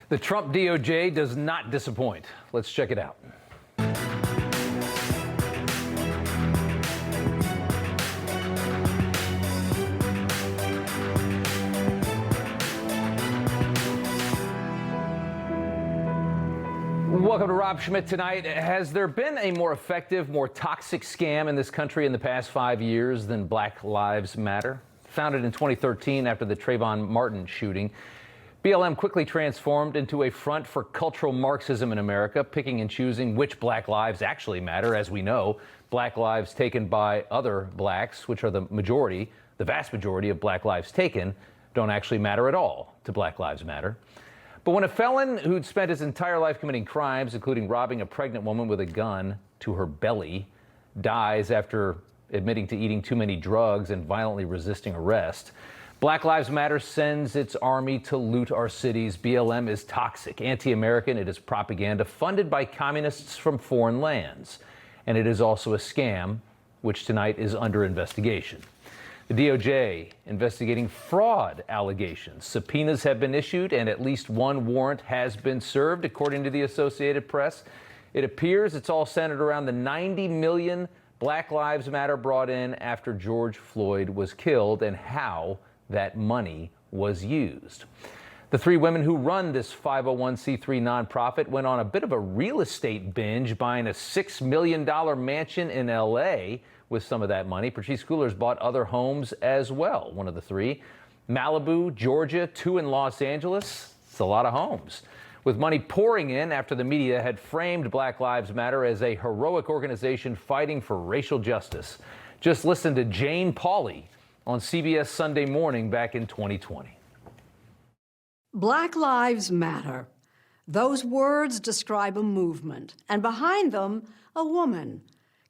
The Trump DOJ does not disappoint. Let's check it out. Welcome to Rob Schmitt Tonight. Has there been a more effective, more toxic scam in this country in the past 5 years than Black Lives Matter? Founded in 2013 after the Trayvon Martin shooting, BLM quickly transformed into a front for cultural Marxism in America, picking and choosing which black lives actually matter. As we know, black lives taken by other blacks, which are the majority, the vast majority of black lives taken, don't actually matter at all to Black Lives Matter. But when a felon who'd spent his entire life committing crimes, including robbing a pregnant woman with a gun to her belly, dies after admitting to eating too many drugs and violently resisting arrest, Black Lives Matter sends its army to loot our cities. BLM is toxic, anti-American. It is propaganda funded by communists from foreign lands. And it is also a scam, which tonight is under investigation. The DOJ investigating fraud allegations. Subpoenas have been issued and at least one warrant has been served, according to the Associated Press. It appears it's all centered around the $90 million Black Lives Matter brought in after George Floyd was killed and how that money was used. The three women who run this 501c3 nonprofit went on a bit of a real estate binge, buying a $6 million mansion in L.A., with some of that money. Patrice Schoolers bought other homes as well, one of the three. Malibu, Georgia, two in Los Angeles. It's a lot of homes. With money pouring in after the media had framed Black Lives Matter as a heroic organization fighting for racial justice. Just listen to Jane Pauley on CBS Sunday Morning back in 2020. Black Lives Matter. Those words describe a movement, and behind them, a woman.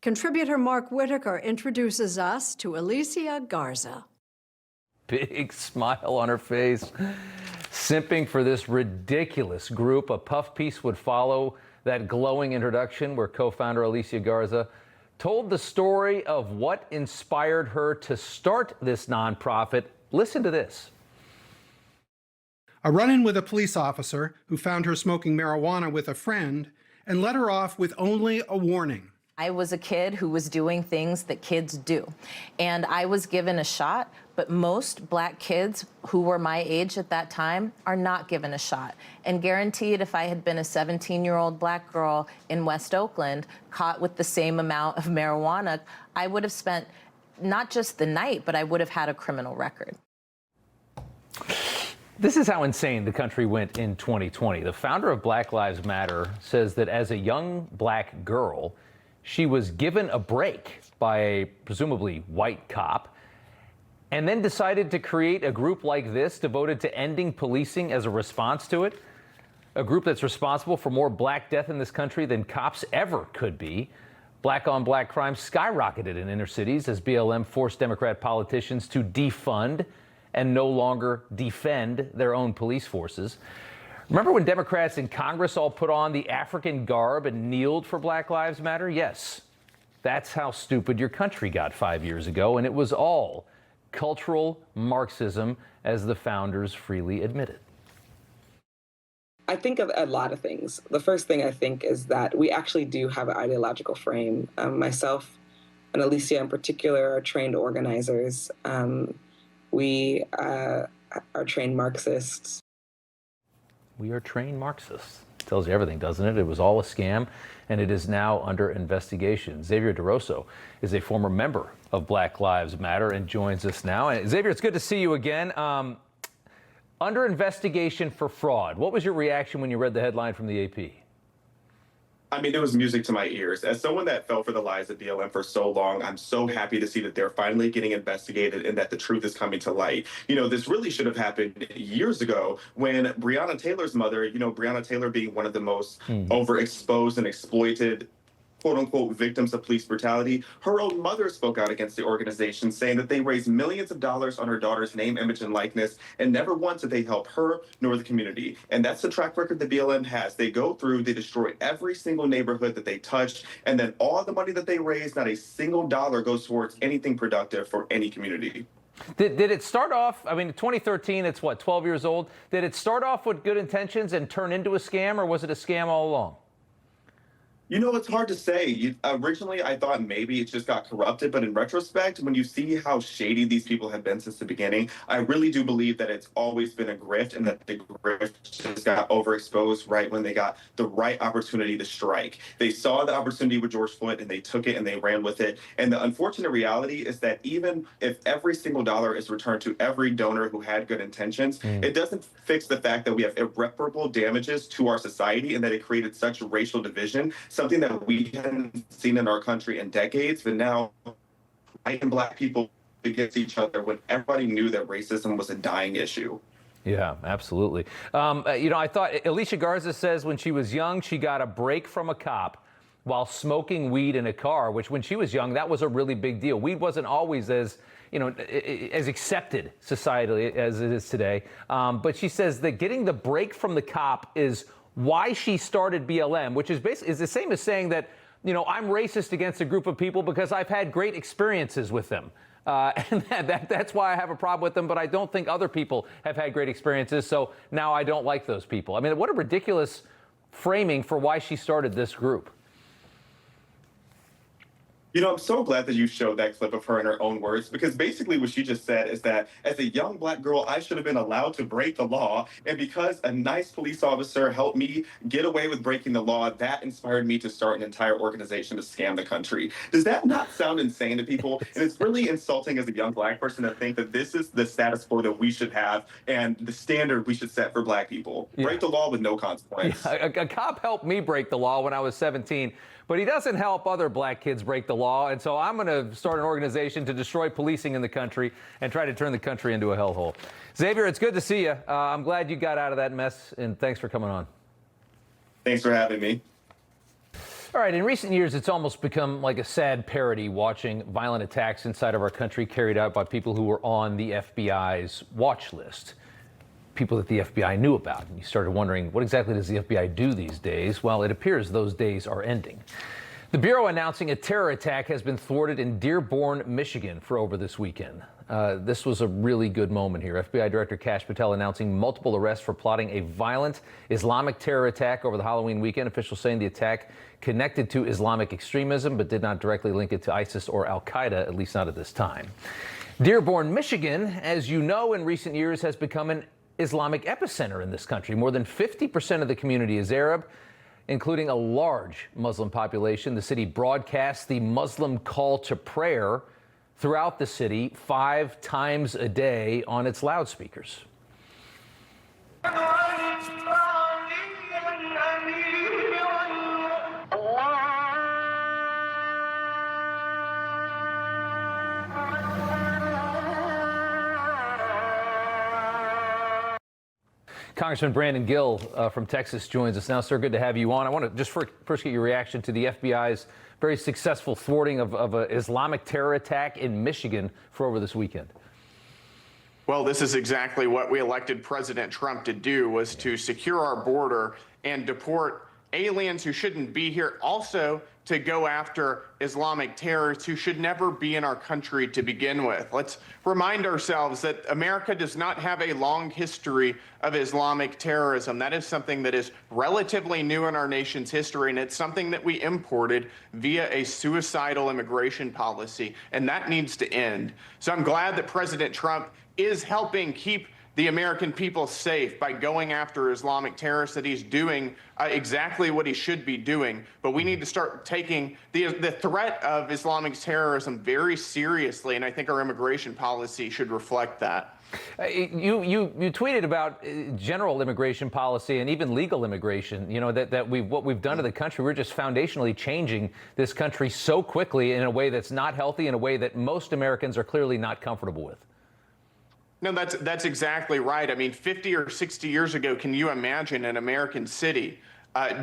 Contributor Mark Whitaker introduces us to Alicia Garza. Big smile on her face, simping for this ridiculous group. A puff piece would follow that glowing introduction where co-founder Alicia Garza told the story of what inspired her to start this nonprofit. Listen to this. A run-in with a police officer who found her smoking marijuana with a friend and let her off with only a warning. I was a kid who was doing things that kids do, and I was given a shot, but most black kids who were my age at that time are not given a shot. And guaranteed, if I had been a 17-year-old black girl in West Oakland caught with the same amount of marijuana, I would have spent not just the night, but I would have had a criminal record. This is how insane the country went in 2020. The founder of Black Lives Matter says that as a young black girl, she was given a break by a presumably white cop and then decided to create a group like this devoted to ending policing as a response to it. A group that's responsible for more black death in this country than cops ever could be. Black on black crime skyrocketed in inner cities as BLM forced Democrat politicians to defund and no longer defend their own police forces. Remember when Democrats in Congress all put on the African garb and kneeled for Black Lives Matter? Yes, that's how stupid your country got 5 years ago, and it was all cultural Marxism, as the founders freely admitted. I think of a lot of things. The first thing I think is that we actually do have an ideological frame. Myself and Alicia in particular are trained organizers. We are trained Marxists. We are trained Marxists. Tells you everything, doesn't it? It was all a scam, and it is now under investigation. Xaviaer DuRousseau is a former member of Black Lives Matter and joins us now. And Xavier, it's good to see you again. Under investigation for fraud. What was your reaction when you read the headline from the AP? I mean, it was music to my ears. As someone that fell for the lies of BLM for so long, I'm so happy to see that they're finally getting investigated and that the truth is coming to light. You know, this really should have happened years ago when Breonna Taylor's mother, Breonna Taylor being one of the most overexposed and exploited quote-unquote victims of police brutality, her own mother spoke out against the organization, saying that they raised millions of dollars on her daughter's name, image, and likeness, and never once did they help her nor the community. And that's the track record that BLM has. They go through, they destroy every single neighborhood that they touch, and then all the money that they raise, not a single dollar goes towards anything productive for any community. Did it start off, I mean, 2013, it's what, 12 years old? Did it start off with good intentions and turn into a scam, or was it a scam all along? You know, it's hard to say. Originally, I thought maybe it just got corrupted, but in retrospect, when you see how shady these people have been since the beginning, I really do believe that it's always been a grift and that the grift just got overexposed right when they got the right opportunity to strike. They saw the opportunity with George Floyd and they took it and they ran with it. And the unfortunate reality is that even if every single dollar is returned to every donor who had good intentions, it doesn't fix the fact that we have irreparable damages to our society and that it created such racial division, something that we hadn't seen in our country in decades. But now, white and black people against each other when everybody knew that racism was a dying issue. Yeah, absolutely. You know, I thought Alicia Garza says when she was young, she got a break from a cop while smoking weed in a car, which when she was young, that was a really big deal. Weed wasn't always as, you know, as accepted societally as it is today. But she says that getting the break from the cop is why she started BLM, which is basically is the same as saying that, you know, I'm racist against a group of people because I've had great experiences with them. And that's why I have a problem with them, but I don't think other people have had great experiences, so now I don't like those people. I mean, what a ridiculous framing for why she started this group. You know, I'm so glad that you showed that clip of her in her own words, because basically what she just said is that as a young black girl, I should have been allowed to break the law. And because a nice police officer helped me get away with breaking the law, that inspired me to start an entire organization to scam the country. Does that not sound insane to people? And it's really insulting as a young black person to think that this is the status quo that we should have and the standard we should set for black people. Yeah. Break the law with no consequence. Yeah, a cop helped me break the law when I was 17. But he doesn't help other black kids break the law. And so I'm going to start an organization to destroy policing in the country and try to turn the country into a hellhole. Xavier, it's good to see you. I'm glad you got out of that mess, and thanks for coming on. Thanks for having me. All right, in recent years, it's almost become like a sad parody watching violent attacks inside of our country carried out by people who were on the FBI's watch list. People that the FBI knew about. And you started wondering, what exactly does the FBI do these days? Well, it appears those days are ending. The Bureau announcing a terror attack has been thwarted in Dearborn, Michigan for over this weekend. This was a really good moment here. FBI Director Kash Patel announcing multiple arrests for plotting a violent Islamic terror attack over the Halloween weekend. Officials saying the attack connected to Islamic extremism, but did not directly link it to ISIS or al-Qaeda, at least not at this time. Dearborn, Michigan, as you know, in recent years has become an Islamic epicenter in this country. More than 50% of the community is Arab, including a large Muslim population. The city broadcasts the Muslim call to prayer throughout the city 5 times a day on its loudspeakers. Congressman Brandon Gill from Texas joins us now. Sir, good to have you on. I want to just first get your reaction to the FBI's very successful thwarting of an Islamic terror attack in Michigan for over this weekend. Well, this is exactly what we elected President Trump to do, was to secure our border and deport aliens who shouldn't be here, also to go after Islamic terrorists who should never be in our country to begin with. Let's remind ourselves that America does not have a long history of Islamic terrorism. That is something that is relatively new in our nation's history, and it's something that we imported via a suicidal immigration policy, and that needs to end. So I'm glad that President Trump is helping keep the American people safe by going after Islamic terrorists, that he's doing exactly what he should be doing. But we need to start taking the threat of Islamic terrorism very seriously, and I think our immigration policy should reflect that. You tweeted about general immigration policy and even legal immigration, you know, what we've done to the country. We're just foundationally changing this country so quickly in a way that's not healthy, in a way that most Americans are clearly not comfortable with. No, that's exactly right. I mean, 50 or 60 years ago, can you imagine an American city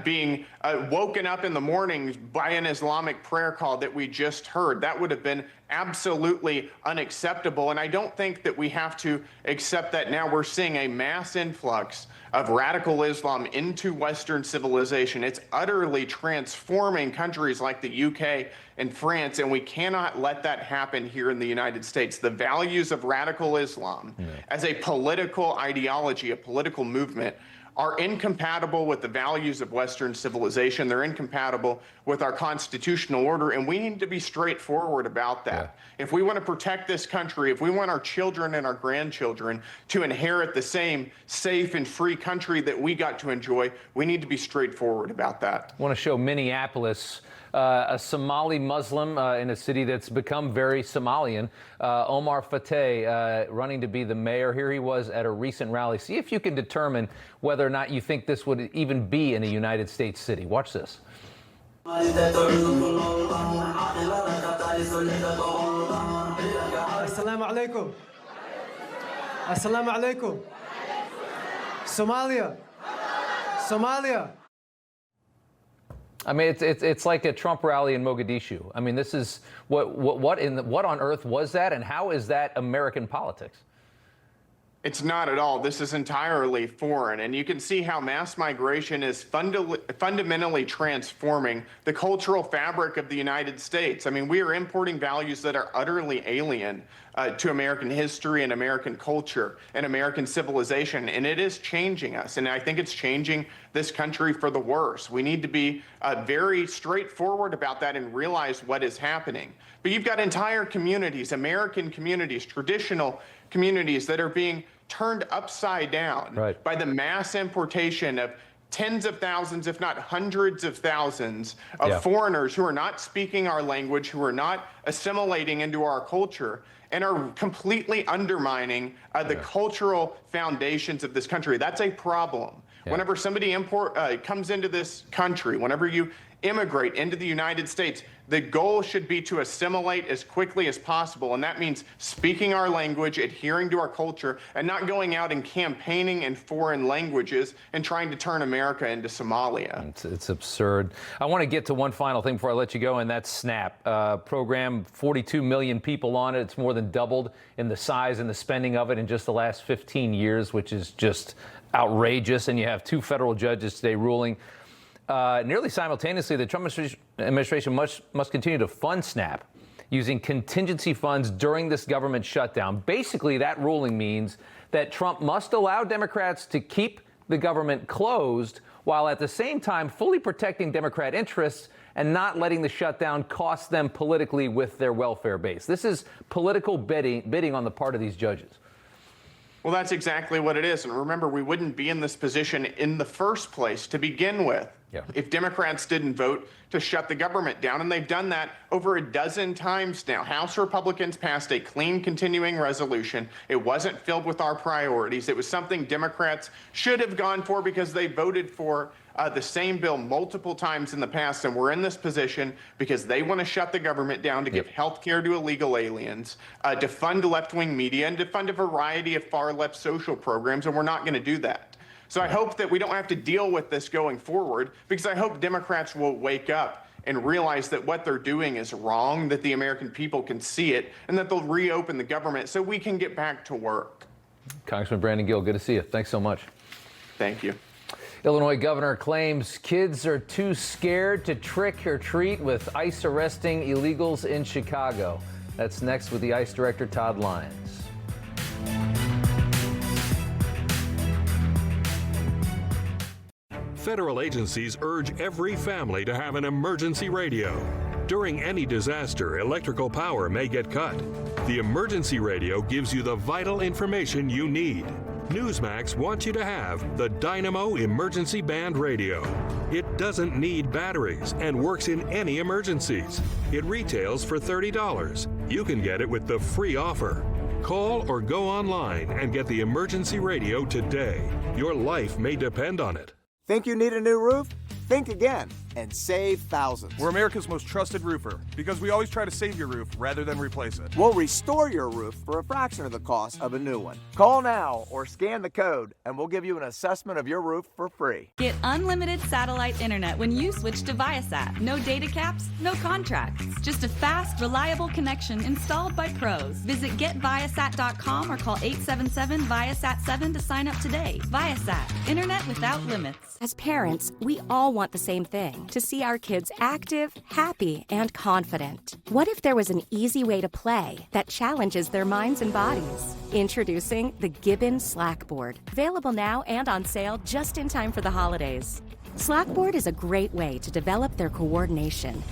being woken up in the mornings by an Islamic prayer call that we just heard. That would have been absolutely unacceptable. And I don't think that we have to accept that now. We're seeing a mass influx of radical Islam into Western civilization. It's utterly transforming countries like the UK and France, and we cannot let that happen here in the United States. The values of radical Islam as a political ideology, a political movement, are incompatible with the values of Western civilization. They're incompatible with our constitutional order, and we need to be straightforward about that. If we want to protect this country, if we want our children and our grandchildren to inherit the same safe and free country that we got to enjoy, we need to be straightforward about that. I want to show Minneapolis. A Somali Muslim in a city that's become very Somalian, Omar Fateh, running to be the mayor. Here he was at a recent rally. See if you can determine whether or not you think this would even be in a United States city. Watch this. Assalamu alaikum. Assalamu alaikum. Somalia. Somalia. I mean, it's like a Trump rally in Mogadishu. I mean, this is what on earth was that, and how is that American politics? It's not at all. This is entirely foreign, and you can see how mass migration is fundamentally transforming the cultural fabric of the United States. I mean, we are importing values that are utterly alien to American history and American culture and American civilization, and it is changing us, and I think it's changing this country for the worse. We need to be very straightforward about that and realize what is happening. But you've got entire communities, American communities, traditional communities that are being turned upside down by the mass importation of tens of thousands, if not hundreds of thousands of foreigners who are not speaking our language, who are not assimilating into our culture, and are completely undermining the cultural foundations of this country. That's a problem. Whenever somebody comes into this country, whenever you immigrate into the United States, the goal should be to assimilate as quickly as possible. And that means speaking our language, adhering to our culture, and not going out and campaigning in foreign languages and trying to turn America into Somalia. It's absurd. I want to get to one final thing before I let you go, and that's SNAP. Program, 42 million people on it. It's more than doubled in the size and the spending of it in just the last 15 years, which is just outrageous. And you have two federal judges today ruling nearly simultaneously the Trump administration must continue to fund SNAP using contingency funds during this government shutdown. Basically, that ruling means that Trump must allow Democrats to keep the government closed while at the same time fully protecting Democrat interests and not letting the shutdown cost them politically with their welfare base. This is political bidding on the part of these judges. Well, that's exactly what it is. And remember, we wouldn't be in this position in the first place to begin with if Democrats didn't vote to shut the government down. And they've done that over a dozen times now. House Republicans passed a clean continuing resolution. It wasn't filled with our priorities. It was something Democrats should have gone for because they voted for the same bill multiple times in the past, and we're in this position because they want to shut the government down to give health care to illegal aliens, to fund left-wing media, and to fund a variety of far-left social programs, and we're not going to do that. So I hope that we don't have to deal with this going forward, because I hope Democrats will wake up and realize that what they're doing is wrong, that the American people can see it, and that they'll reopen the government so we can get back to work. Congressman Brandon Gill, good to see you. Thanks so much. Thank you. Illinois governor claims kids are too scared to trick or treat with ICE arresting illegals in Chicago. That's next with the ICE director, Todd Lyons. Federal agencies urge every family to have an emergency radio. During any disaster, electrical power may get cut. The emergency radio gives you the vital information you need. Newsmax wants you to have the Dynamo Emergency Band Radio. It doesn't need batteries and works in any emergencies. It retails for $30. You can get it with the free offer. Call or go online and get the emergency radio today. Your life may depend on it. Think you need a new roof? Think again. and save thousands. We're America's most trusted roofer because we always try to save your roof rather than replace it. We'll restore your roof for a fraction of the cost of a new one. Call now or scan the code and we'll give you an assessment of your roof for free. Get unlimited satellite internet when you switch to Viasat. No data caps, no contracts. Just a fast, reliable connection installed by pros. Visit getviasat.com or call 877-VIASAT-7 to sign up today. Viasat, internet without limits. As parents, we all want the same thing, to see our kids active, happy, and confident. What if there was an easy way to play that challenges their minds and bodies? Introducing the Gibbon Slackboard. Available now and on sale just in time for the holidays. Slackboard is a great way to develop their coordination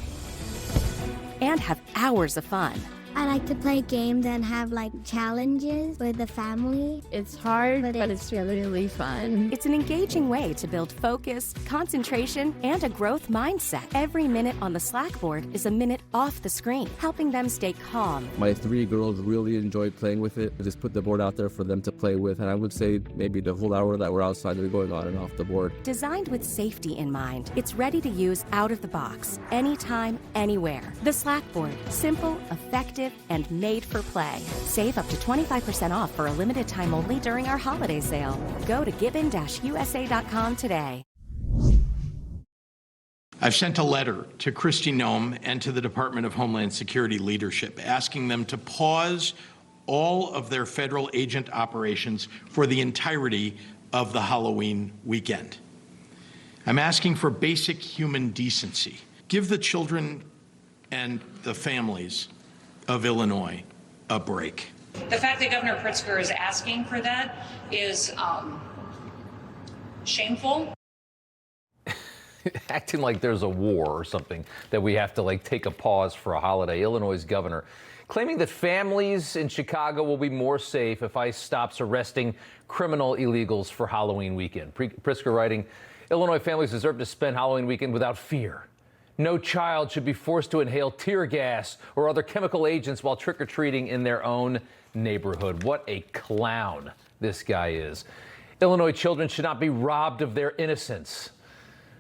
and have hours of fun. I like to play games and have challenges with the family. It's hard, but it's really fun. It's an engaging way to build focus, concentration, and a growth mindset. Every minute on the Slackboard is a minute off the screen, helping them stay calm. My 3 girls really enjoyed playing with it. I just put the board out there for them to play with, and I would say maybe the whole hour that we're outside, they're going on and off the board. Designed with safety in mind, it's ready to use out of the box, anytime, anywhere. The Slackboard, simple, effective, and made for play. Save up to 25% off for a limited time only during our holiday sale. Go to gibbon-usa.com today. I've sent a letter to Kristi Noem and to the Department of Homeland Security leadership asking them to pause all of their federal agent operations for the entirety of the Halloween weekend. I'm asking for basic human decency. Give the children and the families of Illinois a break. The fact that Governor Pritzker is asking for that is shameful. Acting like there's a war or something, that we have to take a pause for a holiday. Illinois' governor claiming that families in Chicago will be more safe if ICE stops arresting criminal illegals for Halloween weekend. Pritzker writing, Illinois families deserve to spend Halloween weekend without fear. No child should be forced to inhale tear gas or other chemical agents while trick-or-treating in their own neighborhood. What a clown this guy is. Illinois children should not be robbed of their innocence.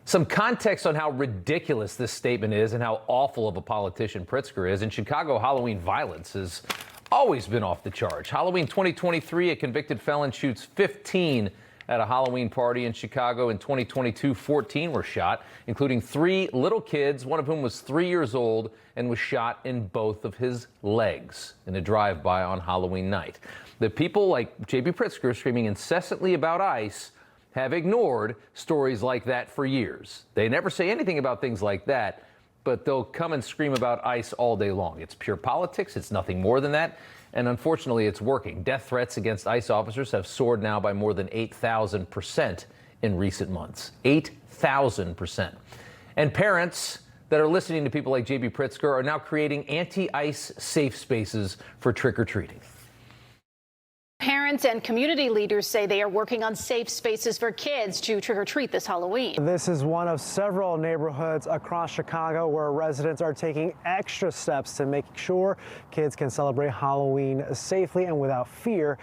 Some context on how ridiculous this statement is and how awful of a politician Pritzker is. In Chicago, Halloween violence has always been off the charts. Halloween 2023, a convicted felon shoots 15 at a Halloween party in Chicago. In 2022, 14 were shot, including 3 little kids, one of whom was 3 years old and was shot in both of his legs in a drive-by on Halloween night. The people like J.B. Pritzker screaming incessantly about ICE have ignored stories like that for years. They never say anything about things like that, but they'll come and scream about ICE all day long. It's pure politics. It's nothing more than that. And unfortunately, it's working. Death threats against ICE officers have soared now by more than 8,000% in recent months. 8,000%. And parents that are listening to people like J.B. Pritzker are now creating anti-ICE safe spaces for trick-or-treating. Parents and community leaders say they are working on safe spaces for kids to trick-or-treat this Halloween. This is one of several neighborhoods across Chicago where residents are taking extra steps to make sure kids can celebrate Halloween safely and without fear.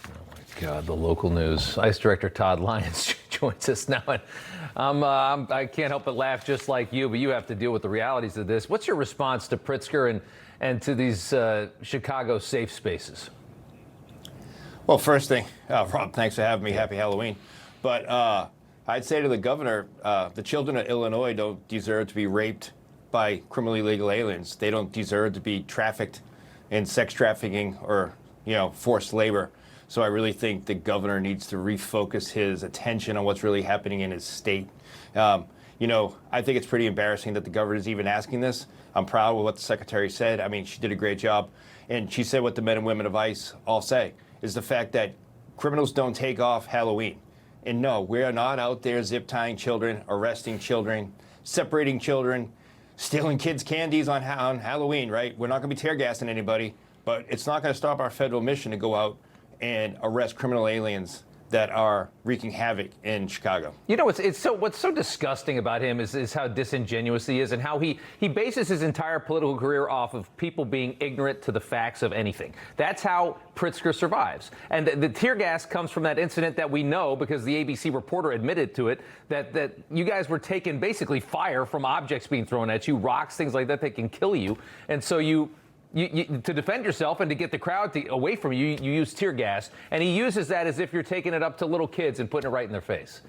Oh my God, the local news. ICE Director Todd Lyons joins us now. And I can't help but laugh just like you, but you have to deal with the realities of this. What's your response to Pritzker and to these Chicago safe spaces? Well, first thing, Rob, thanks for having me. Happy Halloween. But I'd say to the governor, the children of Illinois don't deserve to be raped by criminally illegal aliens. They don't deserve to be trafficked in sex trafficking or, forced labor. So I really think the governor needs to refocus his attention on what's really happening in his state. I think it's pretty embarrassing that the governor is even asking this. I'm proud of what the secretary said. I mean, she did a great job. And she said what the men and women of ICE all say, is the fact that criminals don't take off Halloween. And no, we are not out there zip tying children, arresting children, separating children, stealing kids' candies on Halloween, right? We're not going to be tear gassing anybody, but it's not going to stop our federal mission to go out and arrest criminal aliens that are wreaking havoc in Chicago. You know, what's so disgusting about him is how disingenuous he is and how he bases his entire political career off of people being ignorant to the facts of anything. That's how Pritzker survives. And the tear gas comes from that incident that we know because the ABC reporter admitted to it, that you guys were taking basically fire from objects being thrown at you, rocks, things like that can kill you. And so you to defend yourself and to get the crowd away from you, you use tear gas. And he uses that as if you're taking it up to little kids and putting it right in their face.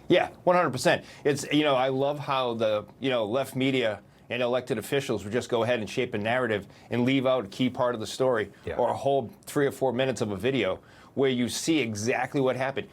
Yeah, 100%. It's, I love how the, left media and elected officials would just go ahead and shape a narrative and leave out a key part of the story or a whole 3 or 4 minutes of a video where you see exactly what happened.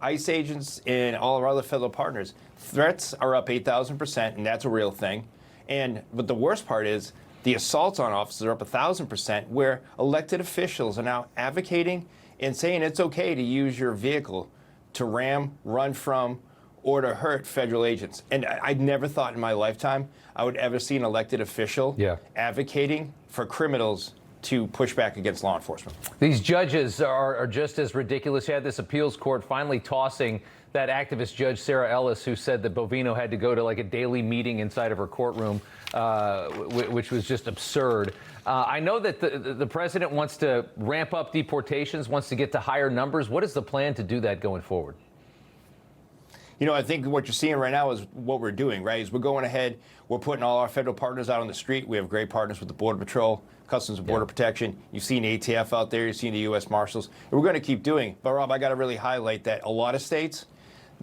ICE agents and all our other federal partners, threats are up 8,000%, and that's a real thing. But the worst part is, the assaults on officers are up 1,000%, where elected officials are now advocating and saying it's okay to use your vehicle to ram, run from, or to hurt federal agents. And I never thought in my lifetime I would ever see an elected official advocating for criminals to push back against law enforcement. These judges are just as ridiculous. You had this appeals court finally tossing that activist judge, Sarah Ellis, who said that Bovino had to go to like a daily meeting inside of her courtroom, which was just absurd. I know that the president wants to ramp up deportations, wants to get to higher numbers. What is the plan to do that going forward? I think what you're seeing right now is what we're doing, right? Is we're going ahead, we're putting all our federal partners out on the street. We have great partners with the Border Patrol, Customs and Border Protection. You've seen ATF out there, you've seen the U.S. Marshals. And we're going to keep doing it. But, Rob, I got to really highlight that a lot of states,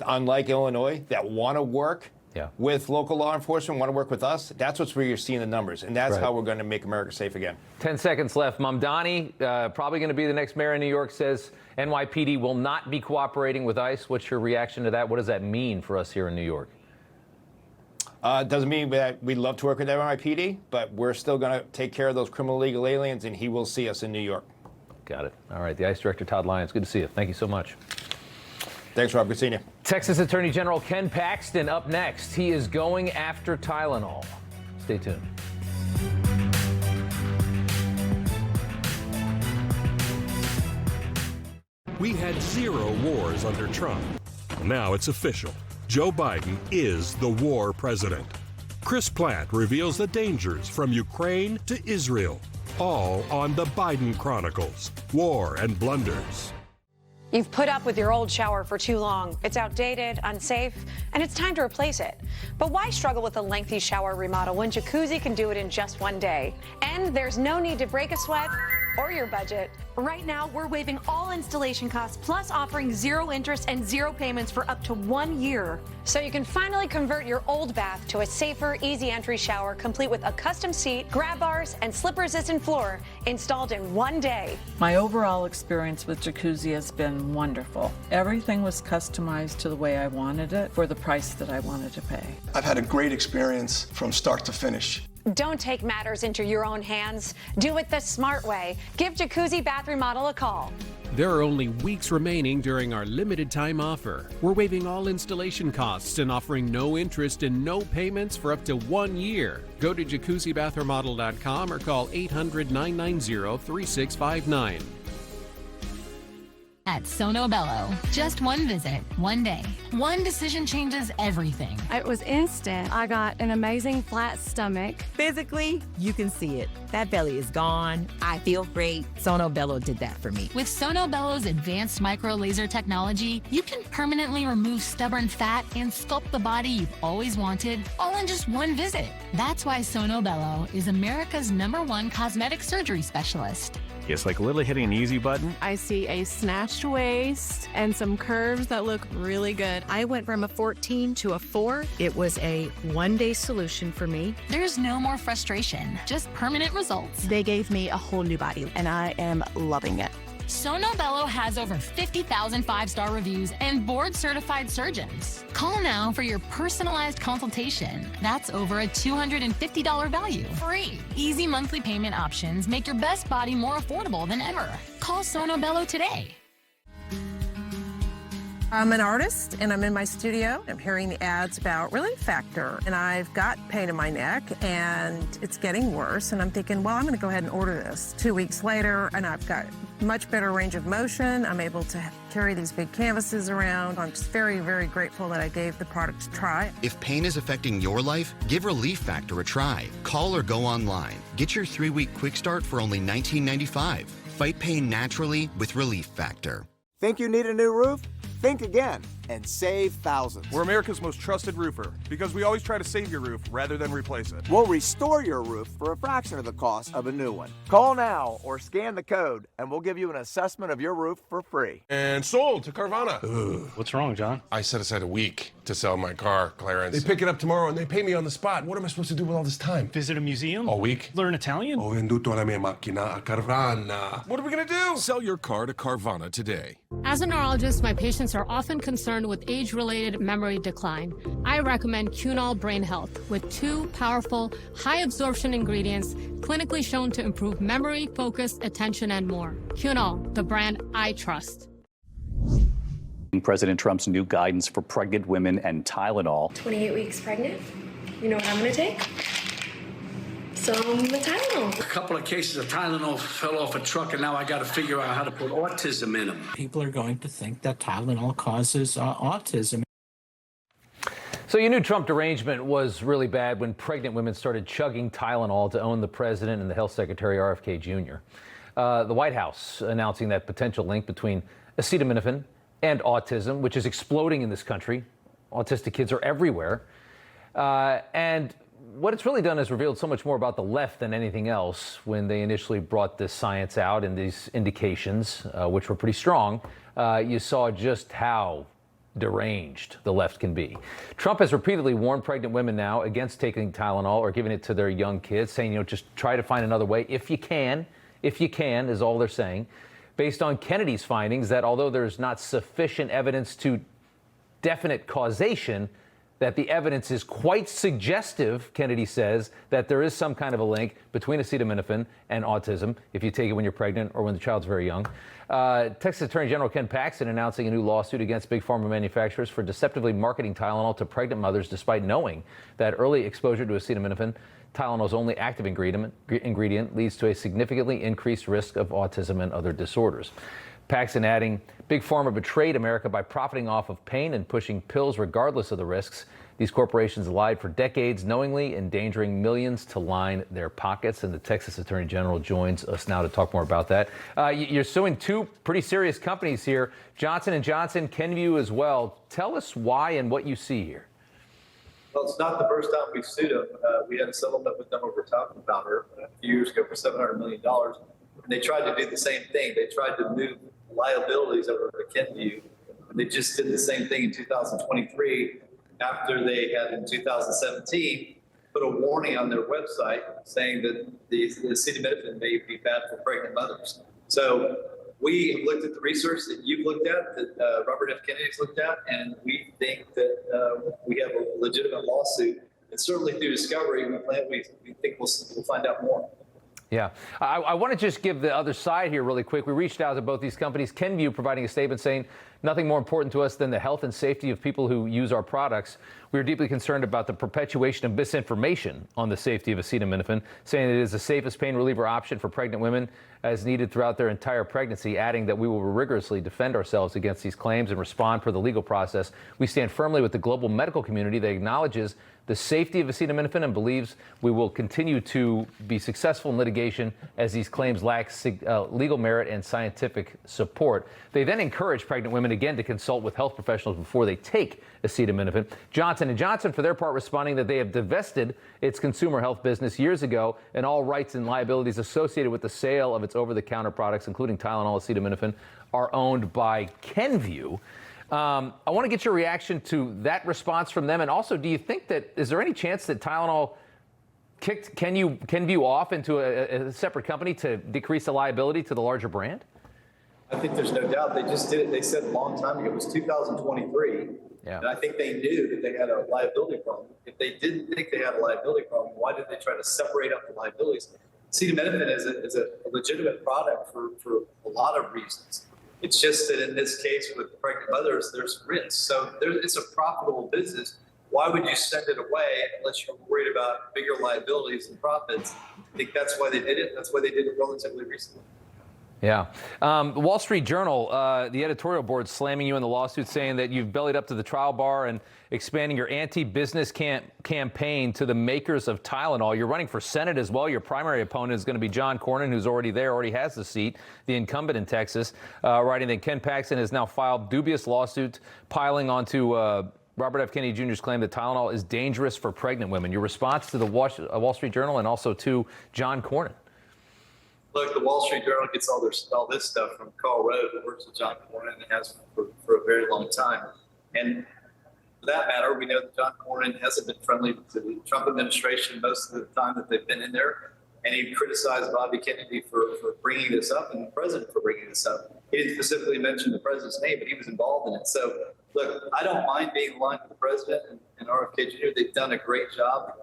unlike Illinois, that want to work with local law enforcement, want to work with us, that's where you're seeing the numbers. And that's how we're going to make America safe again. 10 seconds left. Mamdani, probably going to be the next mayor in New York, says NYPD will not be cooperating with ICE. What's your reaction to that? What does that mean for us here in New York? It doesn't mean that we'd love to work with NYPD, but we're still going to take care of those criminal illegal aliens, and he will see us in New York. Got it. All right. The ICE Director, Todd Lyons, good to see you. Thank you so much. Thanks, Rob. Good seeing you. Texas Attorney General Ken Paxton up next. He is going after Tylenol. Stay tuned. We had 0 wars under Trump. Now it's official. Joe Biden is the war president. Chris Platt reveals the dangers from Ukraine to Israel. All on the Biden Chronicles, War and Blunders. You've put up with your old shower for too long. It's outdated, unsafe, and it's time to replace it. But why struggle with a lengthy shower remodel when Jacuzzi can do it in just one day? And there's no need to break a sweat or your budget. Right now, we're waiving all installation costs, plus offering 0 interest and 0 payments for up to 1 year. So you can finally convert your old bath to a safer, easy entry shower, complete with a custom seat, grab bars, and slip-resistant floor installed in 1 day. My overall experience with Jacuzzi has been wonderful. Everything was customized to the way I wanted it for the price that I wanted to pay. I've had a great experience from start to finish. Don't take matters into your own hands. Do it the smart way. Give Jacuzzi Bath Remodel a call. There are only weeks remaining during our limited time offer. We're waiving all installation costs and offering no interest and no payments for up to 1 year. Go to jacuzzibathremodel.com or call 800-990-3659. At Sono Bello, just one visit, 1 day. One decision changes everything. It was instant. I got an amazing flat stomach. Physically, you can see it. That belly is gone. I feel great. Sono Bello did that for me. With Sono Bello's advanced micro laser technology, you can permanently remove stubborn fat and sculpt the body you've always wanted, all in just one visit. That's why Sono Bello is America's #1 cosmetic surgery specialist. It's like literally hitting an easy button. I see a snatched waist and some curves that look really good. I went from a 14 to a 4. It was a 1-day solution for me. There's no more frustration, just permanent results. They gave me a whole new body, and I am loving it. Sono Bello has over 50,000 5-star reviews and board-certified surgeons. Call now for your personalized consultation. That's over a $250 value. Free. Easy monthly payment options make your best body more affordable than ever. Call Sono Bello today. I'm an artist, and I'm in my studio. I'm hearing the ads about Relief Factor, and I've got pain in my neck, and it's getting worse, and I'm thinking, well, I'm going to go ahead and order this. 2 weeks later, and I've got much better range of motion. I'm able to carry these big canvases around. I'm just very, very grateful that I gave the product a try. If pain is affecting your life, give Relief Factor a try. Call or go online. Get your 3-week quick start for only $19.95. Fight pain naturally with Relief Factor. Think you need a new roof? Think again and save thousands. We're America's most trusted roofer because we always try to save your roof rather than replace it. We'll restore your roof for a fraction of the cost of a new one. Call now or scan the code and we'll give you an assessment of your roof for free. And sold to Carvana. Ugh. What's wrong, John? I set aside a week to sell my car, Clarence. They pick it up tomorrow and they pay me on the spot. What am I supposed to do with all this time? Visit a museum? All week. Learn Italian? Ho venduto la mia macchina a Carvana. What are we gonna do? Sell your car to Carvana today. As a neurologist, my patients are often concerned with age-related memory decline. I recommend Cunol Brain Health with 2 powerful, high-absorption ingredients clinically shown to improve memory, focus, attention, and more. Cunol, the brand I trust. President Trump's new guidance for pregnant women and Tylenol. 28 weeks pregnant? You know what I'm going to take? Some Tylenol. A couple of cases of Tylenol fell off a truck, and now I got to figure out how to put autism in them. People are going to think that Tylenol causes autism. So you knew Trump derangement was really bad when pregnant women started chugging Tylenol to own the president and the health secretary, RFK Jr. The White House announcing that potential link between acetaminophen and autism, which is exploding in this country. Autistic kids are everywhere. And what it's really done is revealed so much more about the left than anything else. When they initially brought this science out and these indications, which were pretty strong, you saw just how deranged the left can be. Trump has repeatedly warned pregnant women now against taking Tylenol or giving it to their young kids, saying, just try to find another way if you can, is all they're saying. Based on Kennedy's findings that although there's not sufficient evidence to definite causation, that the evidence is quite suggestive, Kennedy says, that there is some kind of a link between acetaminophen and autism if you take it when you're pregnant or when the child's very young. Texas Attorney General Ken Paxton announcing a new lawsuit against big pharma manufacturers for deceptively marketing Tylenol to pregnant mothers despite knowing that early exposure to acetaminophen, Tylenol's only active ingredient, leads to a significantly increased risk of autism and other disorders. Paxton adding, Big Pharma betrayed America by profiting off of pain and pushing pills regardless of the risks. These corporations lied for decades, knowingly endangering millions to line their pockets. And the Texas Attorney General joins us now to talk more about that. You're suing 2 pretty serious companies here, Johnson & Johnson, Kenvue as well. Tell us why and what you see here. Well, it's not the first time we've sued them. We had a settlement with them over top of powder a few years ago for $700 million. And they tried to do the same thing. They tried to move liabilities over to Kenvue. They just did the same thing in 2023 after they had in 2017 put a warning on their website saying that the acetaminophen may be bad for pregnant mothers. So we have looked at the research that you've looked at, that Robert F. Kennedy's looked at, and we think that we have a legitimate lawsuit. And certainly through discovery, we think we'll find out more. Yeah. I want to just give the other side here really quick. We reached out to both these companies. Kenvue providing a statement saying nothing more important to us than the health and safety of people who use our products. We are deeply concerned about the perpetuation of misinformation on the safety of acetaminophen, saying it is the safest pain reliever option for pregnant women as needed throughout their entire pregnancy, adding that we will rigorously defend ourselves against these claims and respond per the legal process. We stand firmly with the global medical community that acknowledges the safety of acetaminophen and believes we will continue to be successful in litigation as these claims lack legal merit and scientific support. They then encourage pregnant women again to consult with health professionals before they take acetaminophen. Johnson & Johnson, for their part, responding that they have divested its consumer health business years ago and all rights and liabilities associated with the sale of its over-the-counter products, including Tylenol, acetaminophen, are owned by Kenvue. I want to get your reaction to that response from them. And also, do you think is there any chance that Tylenol kicked Kenvue off into a separate company to decrease the liability to the larger brand? I think there's no doubt. They just did it. They said a long time ago. It was 2023. Yeah. And I think they knew that they had a liability problem. If they didn't think they had a liability problem, why did they try to separate up the liabilities? Acetaminophen is a legitimate product for a lot of reasons. It's just that in this case with pregnant mothers, there's risk. So it's a profitable business. Why would you send it away unless you're worried about bigger liabilities and profits? I think that's why they did it. That's why they did it relatively recently. Yeah. The Wall Street Journal, the editorial board slamming you in the lawsuit, saying that you've bellied up to the trial bar and expanding your anti-business campaign to the makers of Tylenol. You're running for Senate as well. Your primary opponent is going to be John Cornyn, who's already there, already has the seat, the incumbent in Texas, writing that Ken Paxton has now filed dubious lawsuits piling onto Robert F. Kennedy Jr.'s claim that Tylenol is dangerous for pregnant women. Your response to the Wall Street Journal and also to John Cornyn. Look, the Wall Street Journal gets all this stuff from Carl Rove, who works with John Cornyn and has for a very long time. And for that matter, we know that John Cornyn hasn't been friendly to the Trump administration most of the time that they've been in there. And he criticized Bobby Kennedy for bringing this up and the president for bringing this up. He didn't specifically mention the president's name, but he was involved in it. So, look, I don't mind being aligned with the president and RFK Jr. They've done a great job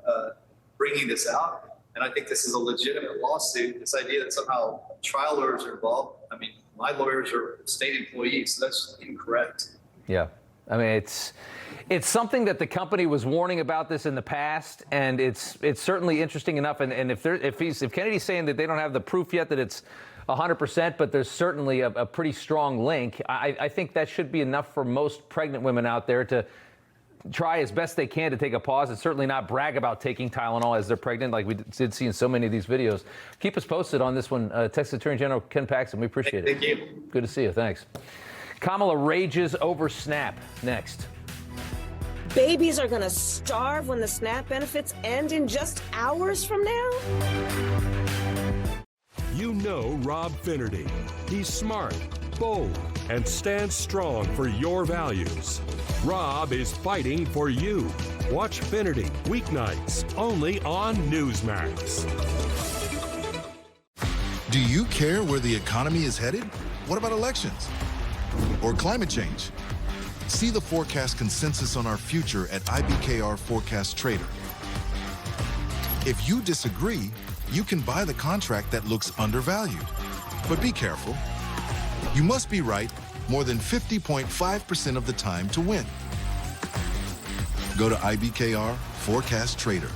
bringing this out. And I think this is a legitimate lawsuit. This idea that somehow trial lawyers are involved. I mean, my lawyers are state employees, so that's incorrect. Yeah. I mean, it's something that the company was warning about this in the past, and it's certainly interesting enough. And if Kennedy's saying that they don't have the proof yet that it's 100%, but there's certainly a pretty strong link, I think that should be enough for most pregnant women out there to try as best they can to take a pause and certainly not brag about taking Tylenol as they're pregnant, like we did see in so many of these videos. Keep us posted on this one. Texas Attorney General Ken Paxton, we appreciate it. Thank you. Good to see you. Thanks. Kamala rages over SNAP. Next. Babies are going to starve when the SNAP benefits end in just hours from now? You know Rob Finnerty. He's smart, bold, and stands strong for your values. Rob is fighting for you. Watch Finnerty weeknights only on Newsmax. Do you care where the economy is headed? What about elections? Or climate change? See the forecast consensus on our future at IBKR Forecast Trader. If you disagree, you can buy the contract that looks undervalued. But be careful. You must be right more than 50.5% of the time to win. Go to IBKR Forecast Trader.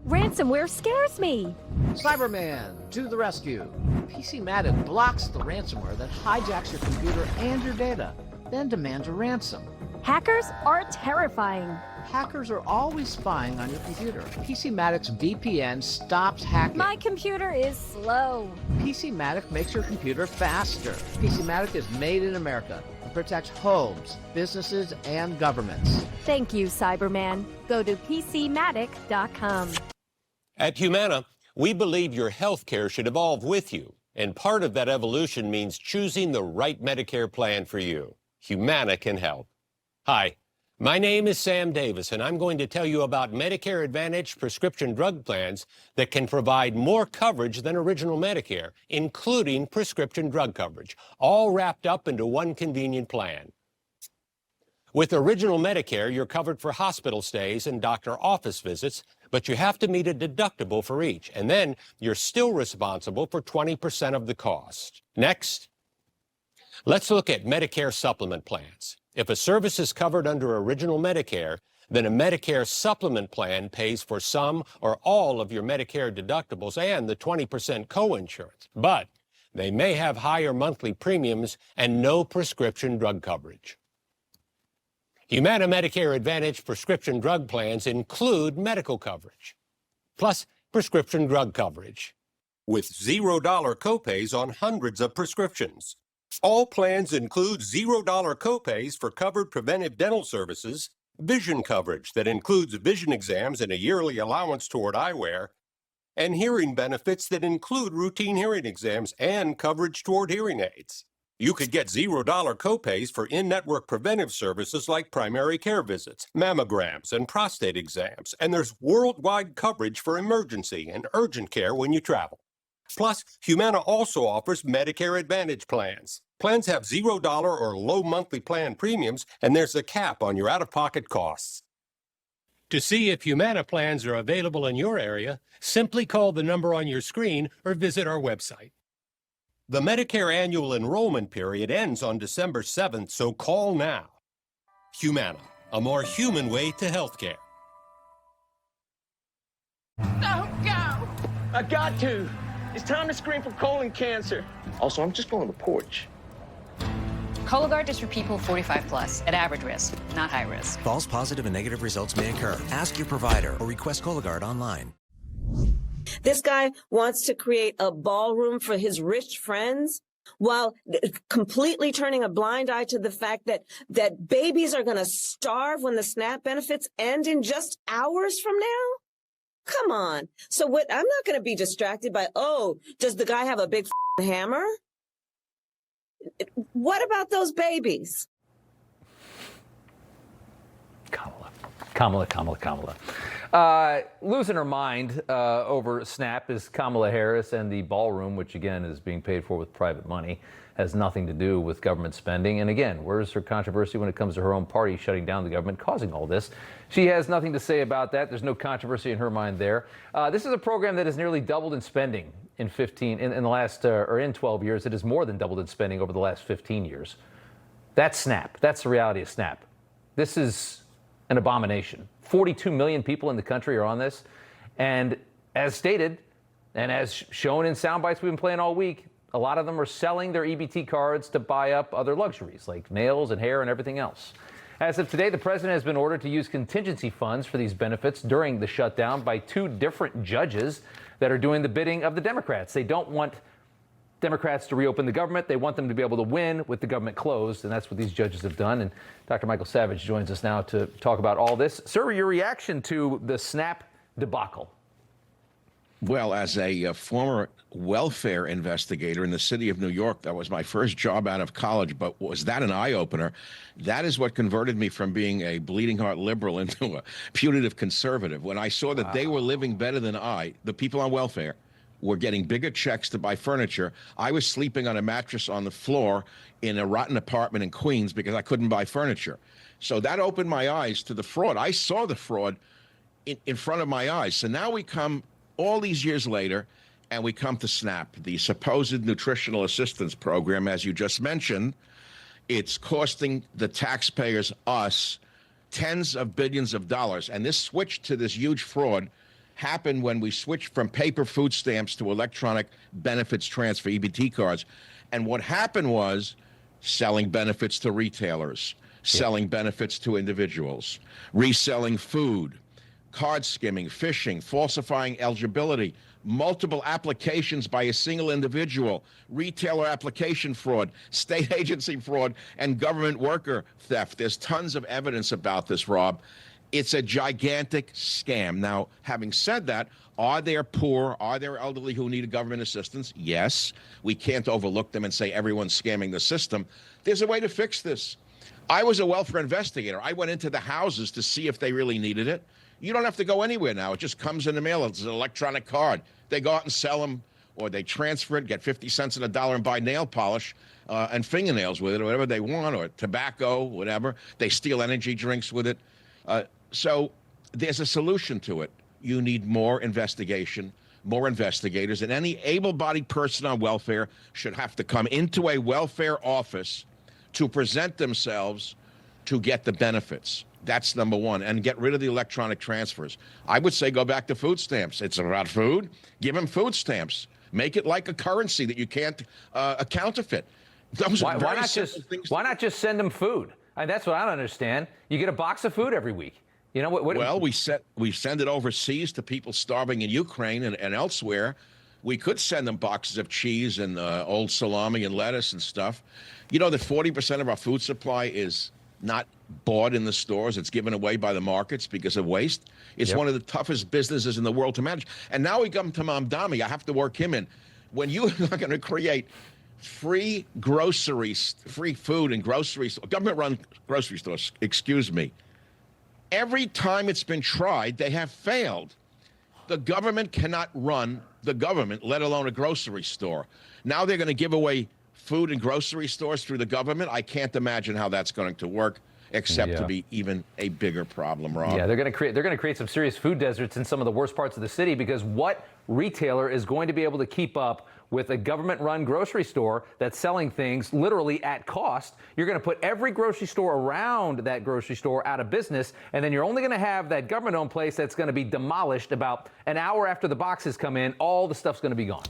Ransomware scares me. Cyberman to the rescue. PCmatic blocks the ransomware that hijacks your computer and your data, then demands a ransom. Hackers are terrifying. Hackers are always spying on your computer. PCmatic's VPN stops hacking. My computer is slow. PCmatic makes your computer faster. PCmatic is made in America and protects homes, businesses, and governments. Thank you, Cyberman. Go to PCmatic.com. At Humana, we believe your health care should evolve with you, and part of that evolution means choosing the right Medicare plan for you. Humana can help. Hi, my name is Sam Davis, and I'm going to tell you about Medicare Advantage prescription drug plans that can provide more coverage than original Medicare, including prescription drug coverage, all wrapped up into one convenient plan. With original Medicare, you're covered for hospital stays and doctor office visits, but you have to meet a deductible for each, and then you're still responsible for 20% of the cost. Next, let's look at Medicare supplement plans. If a service is covered under original Medicare, then a Medicare supplement plan pays for some or all of your Medicare deductibles and the 20% coinsurance, but they may have higher monthly premiums and no prescription drug coverage. Humana Medicare Advantage prescription drug plans include medical coverage, plus prescription drug coverage, with $0 copays on hundreds of prescriptions. All plans include $0 copays for covered preventive dental services, vision coverage that includes vision exams and a yearly allowance toward eyewear, and hearing benefits that include routine hearing exams and coverage toward hearing aids. You could get $0 copays for in-network preventive services like primary care visits, mammograms, and prostate exams, and there's worldwide coverage for emergency and urgent care when you travel. Plus, Humana also offers Medicare Advantage plans. Plans have $0 or low monthly plan premiums, and there's a cap on your out-of-pocket costs. To see if Humana plans are available in your area, simply call the number on your screen or visit our website. The Medicare annual enrollment period ends on December 7th, so call now. Humana, a more human way to healthcare. Don't go. I got to. It's time to screen for colon cancer. Also, I'm just going to the porch. Cologuard is for people 45 plus at average risk, not high risk. False positive and negative results may occur. Ask your provider or request Cologuard online. This guy wants to create a ballroom for his rich friends while completely turning a blind eye to the fact that babies are going to starve when the SNAP benefits end in just hours from now. Come on. So what? I'm not going to be distracted by, oh, does the guy have a big hammer? What about those babies? Kamala. Losing her mind over SNAP is Kamala Harris, and the ballroom, which again is being paid for with private money, has nothing to do with government spending. And again, where's her controversy when it comes to her own party shutting down the government, causing all this? She has nothing to say about that. There's no controversy in her mind there. This is a program that has nearly doubled in spending in 12 years. It has more than doubled in spending over the last 15 years. That's SNAP. That's the reality of SNAP. This is an abomination. 42 million people in the country are on this. And as stated, and as shown in sound bites we've been playing all week, a lot of them are selling their EBT cards to buy up other luxuries like nails and hair and everything else. As of today, the president has been ordered to use contingency funds for these benefits during the shutdown by 2 different judges that are doing the bidding of the Democrats. They don't want Democrats to reopen the government. They want them to be able to win with the government closed, and that's what these judges have done. And Dr. Michael Savage joins us now to talk about all this. Sir, your reaction to the SNAP debacle? Well, as a former welfare investigator in the city of New York, that was my first job out of college, but was that an eye-opener? That is what converted me from being a bleeding heart liberal into a punitive conservative. When I saw that they were living better than the people on welfare, were getting bigger checks to buy furniture. I was sleeping on a mattress on the floor in a rotten apartment in Queens because I couldn't buy furniture. So that opened my eyes to the fraud. I saw the fraud in front of my eyes. So now we come all these years later, and we come to SNAP, the supposed nutritional assistance program, as you just mentioned. It's costing the taxpayers, us, tens of billions of dollars. And this switch to this huge fraud happened when we switched from paper food stamps to electronic benefits transfer, EBT cards. And what happened was selling benefits to retailers, selling benefits to individuals, reselling food, card skimming, phishing, falsifying eligibility, multiple applications by a single individual, retailer application fraud, state agency fraud, and government worker theft. There's tons of evidence about this, Rob. It's a gigantic scam. Now, having said that, are there poor, are there elderly who need government assistance? Yes. We can't overlook them and say everyone's scamming the system. There's a way to fix this. I was a welfare investigator. I went into the houses to see if they really needed it. You don't have to go anywhere now. It just comes in the mail. It's an electronic card. They go out and sell them, or they transfer it, get 50 cents on the dollar and buy nail polish and fingernails with it, or whatever they want, or tobacco, whatever. They steal energy drinks with it. So there's a solution to it. You need more investigation, more investigators, and any able-bodied person on welfare should have to come into a welfare office to present themselves to get the benefits. That's number one, and get rid of the electronic transfers. I would say go back to food stamps. It's about food. Give them food stamps. Make it like a currency that you can't counterfeit. Why not just send them food? That's what I don't understand. You get a box of food every week. You know what? Well, we send it overseas to people starving in Ukraine and elsewhere. We could send them boxes of cheese and old salami and lettuce and stuff. You know that 40% of our food supply is not bought in the stores. It's given away by the markets because of waste. It's one of the toughest businesses in the world to manage. And now we come to Mamdani. I have to work him in. When you are going to create free groceries, free food and groceries, government-run grocery stores, excuse me, every time it's been tried, they have failed. The government cannot run the government, let alone a grocery store. Now they're going to give away food and grocery stores through the government. I can't imagine how that's going to work, except to be even a bigger problem, Rob. Yeah, they're going to create some serious food deserts in some of the worst parts of the city, because what retailer is going to be able to keep up with a government-run grocery store that's selling things literally at cost. You're going to put every grocery store around that grocery store out of business, and then you're only going to have that government-owned place that's going to be demolished about an hour after the boxes come in. All the stuff's going to be gone.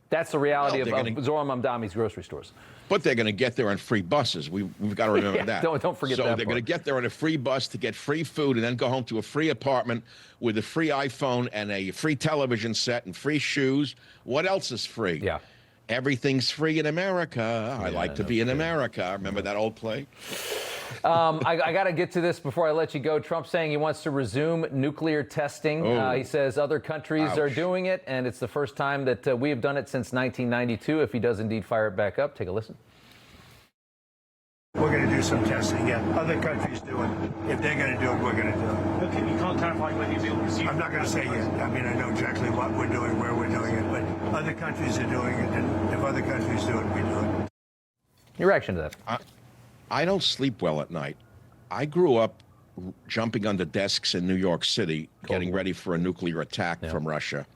That's the reality of Zoran Mamdani's grocery stores. But they're going to get there on free buses. We've got to remember that. Don't forget that. So they're going to get there on a free bus to get free food and then go home to a free apartment with a free iPhone and a free television set and free shoes. What else is free? Yeah. Everything's free in America. I like to be in America. Remember that old play? I got to get to this before I let you go. Trump saying he wants to resume nuclear testing. He says other countries are doing it, and it's the first time that we have done it since 1992. If he does indeed fire it back up, take a listen. We're going to do some testing, yeah. Other countries do it. If they're going to do it, we're going to do it. Okay, you can't clarify whether you'll resume. I'm not going to say yet. I mean, I know exactly what we're doing, where we're doing it, but other countries are doing it, and if other countries do it, we do it. Your reaction to that? I don't sleep well at night. I grew up jumping under desks in New York City, getting ready for a nuclear attack from Russia.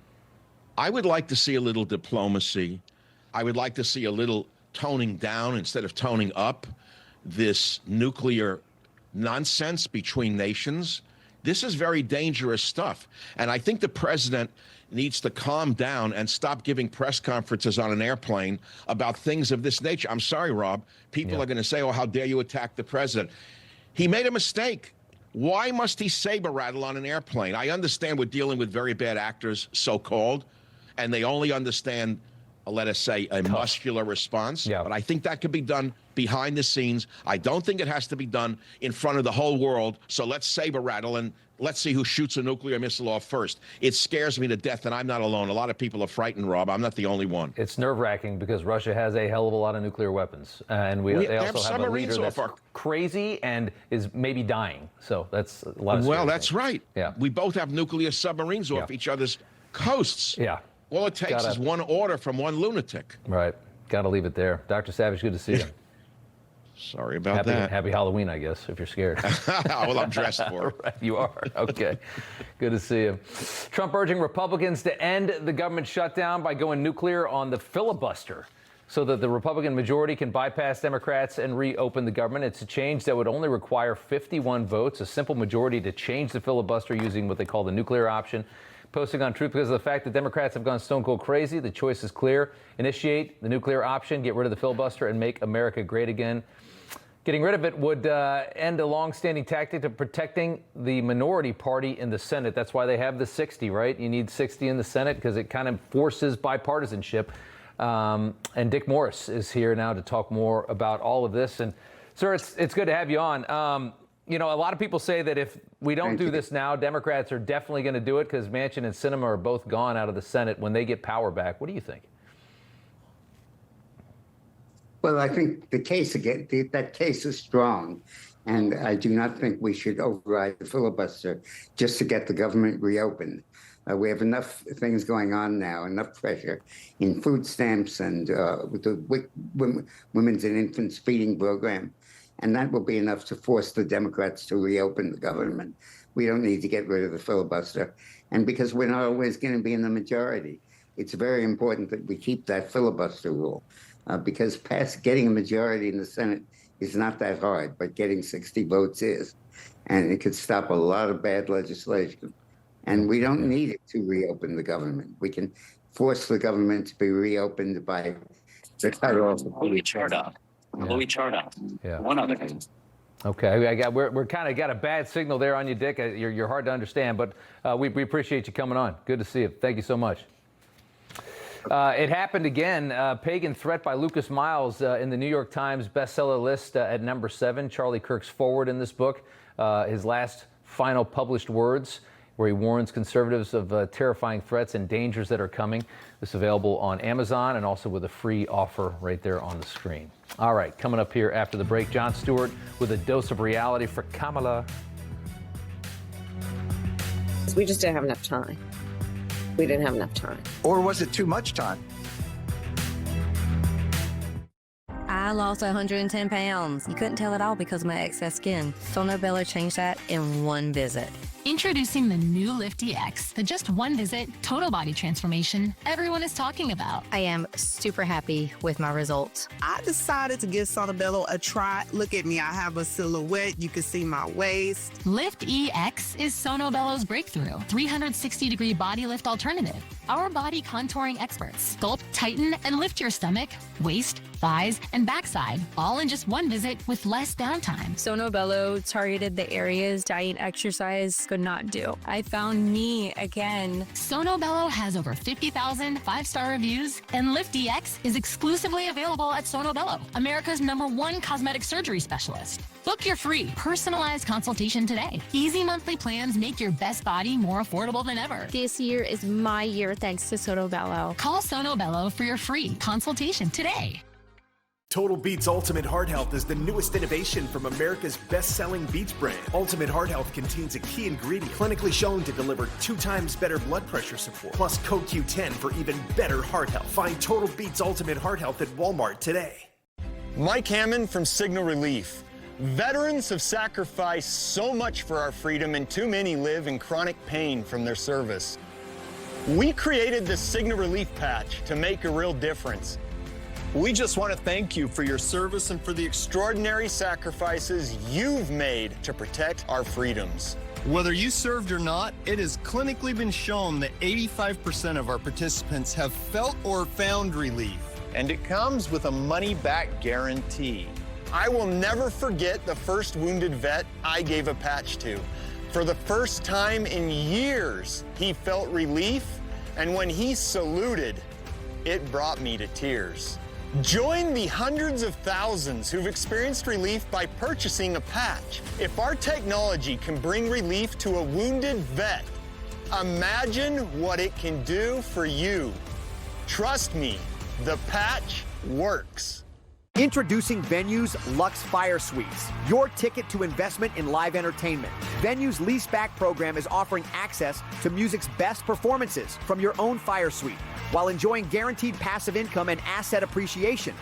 I would like to see a little diplomacy. I would like to see a little toning down instead of toning up this nuclear nonsense between nations. This is very dangerous stuff. And I think the president needs to calm down and stop giving press conferences on an airplane about things of this nature. I'm sorry, Rob. People are going to say, oh, how dare you attack the president? He made a mistake. Why must he saber rattle on an airplane? I understand we're dealing with very bad actors, so-called, and they only understand, let us say, a muscular response. But I think that could be done behind the scenes. I don't think it has to be done in front of the whole world. So let's saber rattle and let's see who shoots a nuclear missile off first. It scares me to death, and I'm not alone. A lot of people are frightened, Rob. I'm not the only one. It's nerve-wracking because Russia has a hell of a lot of nuclear weapons. And they also have a leader that's crazy and is maybe dying. So that's a lot of Well, that's right. Yeah. We both have nuclear submarines off each other's coasts. Yeah. All it takes is one order from one lunatic. Right. Got to leave it there. Dr. Savage, good to see you. Sorry about that. Happy Halloween, I guess, if you're scared. Well, I'm dressed for it. Right, you are. Okay. Good to see you. Trump urging Republicans to end the government shutdown by going nuclear on the filibuster so that the Republican majority can bypass Democrats and reopen the government. It's a change that would only require 51 votes, a simple majority to change the filibuster using what they call the nuclear option. Posting on Truth because of the fact that Democrats have gone stone cold crazy. The choice is clear. Initiate the nuclear option, get rid of the filibuster, and make America great again. Getting rid of it would end a long-standing tactic of protecting the minority party in the Senate. That's why they have the 60, right? You need 60 in the Senate because it kind of forces bipartisanship. And Dick Morris is here now to talk more about all of this. And, sir, it's good to have you on. You know, a lot of people say that if we don't do this now, Democrats are definitely going to do it because Manchin and Sinema are both gone out of the Senate when they get power back. What do you think? Well, I think the case again, that case is strong, and I do not think we should override the filibuster just to get the government reopened. We have enough things going on now, enough pressure in food stamps and with the Women's and Infants Feeding Program, and that will be enough to force the Democrats to reopen the government. We don't need to get rid of the filibuster, and because we're not always going to be in the majority, it's very important that we keep that filibuster rule. Because getting a majority in the Senate is not that hard, but getting 60 votes is. And it could stop a lot of bad legislation. And we don't need it to reopen the government. We can force the government to be reopened by the title of the Louis Chardoff. Louis Chardoff. Yeah. One other thing. Okay, we're kind of got a bad signal there on you, Dick. You're hard to understand, but we appreciate you coming on. Good to see you. Thank you so much. It happened again. Pagan threat by Lucas Miles in the New York Times bestseller list at number 7. Charlie Kirk's foreword in this book, his last final published words, where he warns conservatives of terrifying threats and dangers that are coming. This is available on Amazon and also with a free offer right there on the screen. All right, coming up here after the break, Jon Stewart with a dose of reality for Kamala. We just didn't have enough time. We didn't have enough time. Or was it too much time? I lost 110 pounds. You couldn't tell at all because of my excess skin. Sono Bello changed that in one visit. Introducing the new Lift EX, the just one visit total body transformation everyone is talking about. I am super happy with my results. I decided to give Sono Bello a try. Look at me, I have a silhouette. You can see my waist. Lift EX is Sono Bello's breakthrough 360-degree body lift alternative. Our body contouring experts sculpt, tighten, and lift your stomach, waist, thighs, and backside, all in just one visit with less downtime. Sono Bello targeted the areas diet exercise could not do. I found me again. Sono Bello has over 50,000 five-star reviews, and Lift EX is exclusively available at Sono Bello, America's #1 cosmetic surgery specialist. Book your free, personalized consultation today. Easy monthly plans make your best body more affordable than ever. This year is my year thanks to Sono Bello. Call Sono Bello for your free consultation today. Total Beats Ultimate Heart Health is the newest innovation from America's best-selling Beats brand. Ultimate Heart Health contains a key ingredient clinically shown to deliver 2 times better blood pressure support, plus CoQ10 for even better heart health. Find Total Beats Ultimate Heart Health at Walmart today. Mike Hammond from Signal Relief. Veterans have sacrificed so much for our freedom, and too many live in chronic pain from their service. We created the Signal Relief patch to make a real difference. We just want to thank you for your service and for the extraordinary sacrifices you've made to protect our freedoms. Whether you served or not, it has clinically been shown that 85% of our participants have felt or found relief. And it comes with a money-back guarantee. I will never forget the first wounded vet I gave a patch to. For the first time in years, he felt relief, and when he saluted, it brought me to tears. Join the hundreds of thousands who've experienced relief by purchasing a patch. If our technology can bring relief to a wounded vet, imagine what it can do for you. Trust me, the patch works. Introducing Venue's Lux Fire Suites, your ticket to investment in live entertainment. Venue's leaseback program is offering access to music's best performances from your own fire suite, while enjoying guaranteed passive income and asset appreciation.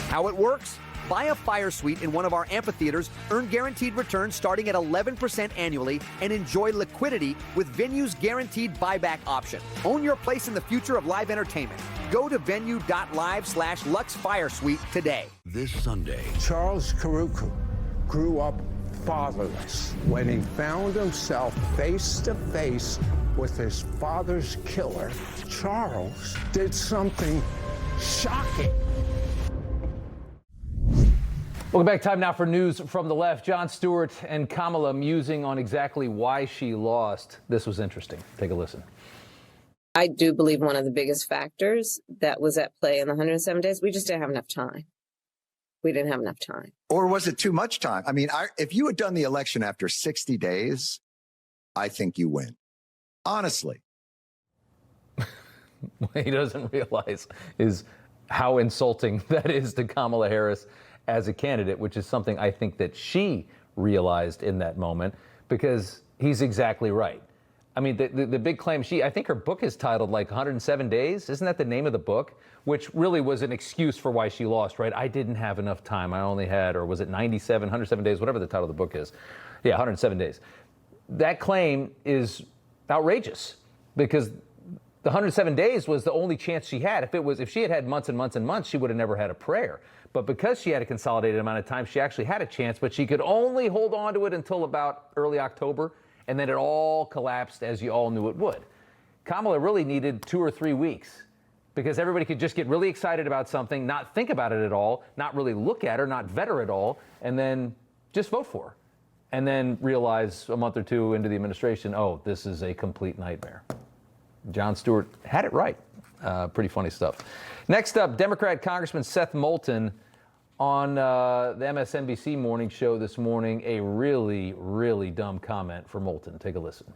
How it works? Buy a fire suite in one of our amphitheaters, earn guaranteed returns starting at 11% annually, and enjoy liquidity with Venue's guaranteed buyback option. Own your place in the future of live entertainment. Go to venue.live/Lux Fire Suite today. This Sunday, Charles Karuku grew up fatherless when he found himself face to face with his father's killer. Charles did something shocking. Welcome back. Time now for news from the left. Jon Stewart and Kamala musing on exactly why she lost. This was interesting. Take a listen. I do believe one of the biggest factors that was at play in the 107 days, we just didn't have enough time. We didn't have enough time. Or was it too much time? I mean, if you had done the election after 60 days, I think you win. Honestly. What he doesn't realize is how insulting that is to Kamala Harris as a candidate, which is something I think that she realized in that moment, because he's exactly right. I mean, the big claim, I think her book is titled like 107 Days. Isn't that the name of the book? Which really was an excuse for why she lost, right? I didn't have enough time. I only had, or was it 107 days, whatever the title of the book is. Yeah, 107 days. That claim is outrageous because the 107 days was the only chance she had. If she had had months and months and months, she would have never had a prayer. But because she had a consolidated amount of time, she actually had a chance, but she could only hold on to it until about early October. And then it all collapsed as you all knew it would. Kamala really needed 2 or 3 weeks because everybody could just get really excited about something, not think about it at all, not really look at her, not vet her at all, and then just vote for her. And then realize a month or two into the administration, oh, this is a complete nightmare. Jon Stewart had it right. Pretty funny stuff. Next up, Democrat Congressman Seth Moulton on the MSNBC morning show this morning, a really, really dumb comment for Moulton. Take a listen.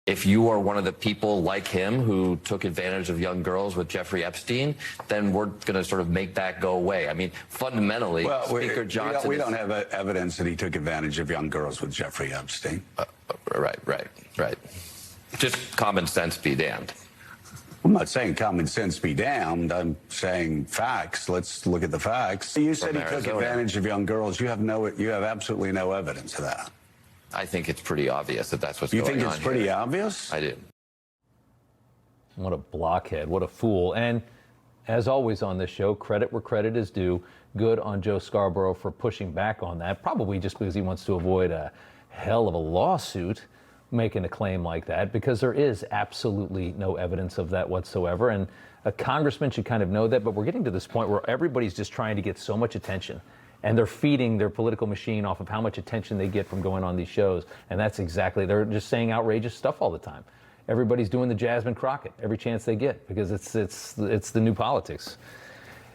If you are one of the people like him who took advantage of young girls with Jeffrey Epstein, then we're going to sort of make that go away. I mean, fundamentally, Speaker Johnson... We don't have evidence that he took advantage of young girls with Jeffrey Epstein. Right. Just common sense be damned. I'm not saying common sense be damned. I'm saying facts. Let's look at the facts. You said he took advantage of young girls. You have absolutely no evidence of that. I think it's pretty obvious that that's what's going on. You think it's pretty obvious? I do. What a blockhead. What a fool. And as always on this show, credit where credit is due. Good on Joe Scarborough for pushing back on that, probably just because he wants to avoid a hell of a lawsuit making a claim like that, because there is absolutely no evidence of that whatsoever. And a congressman should kind of know that, but we're getting to this point where everybody's just trying to get so much attention, and they're feeding their political machine off of how much attention they get from going on these shows. And that's exactly, they're just saying outrageous stuff all the time. Everybody's doing the Jasmine Crockett every chance they get, because it's the new politics.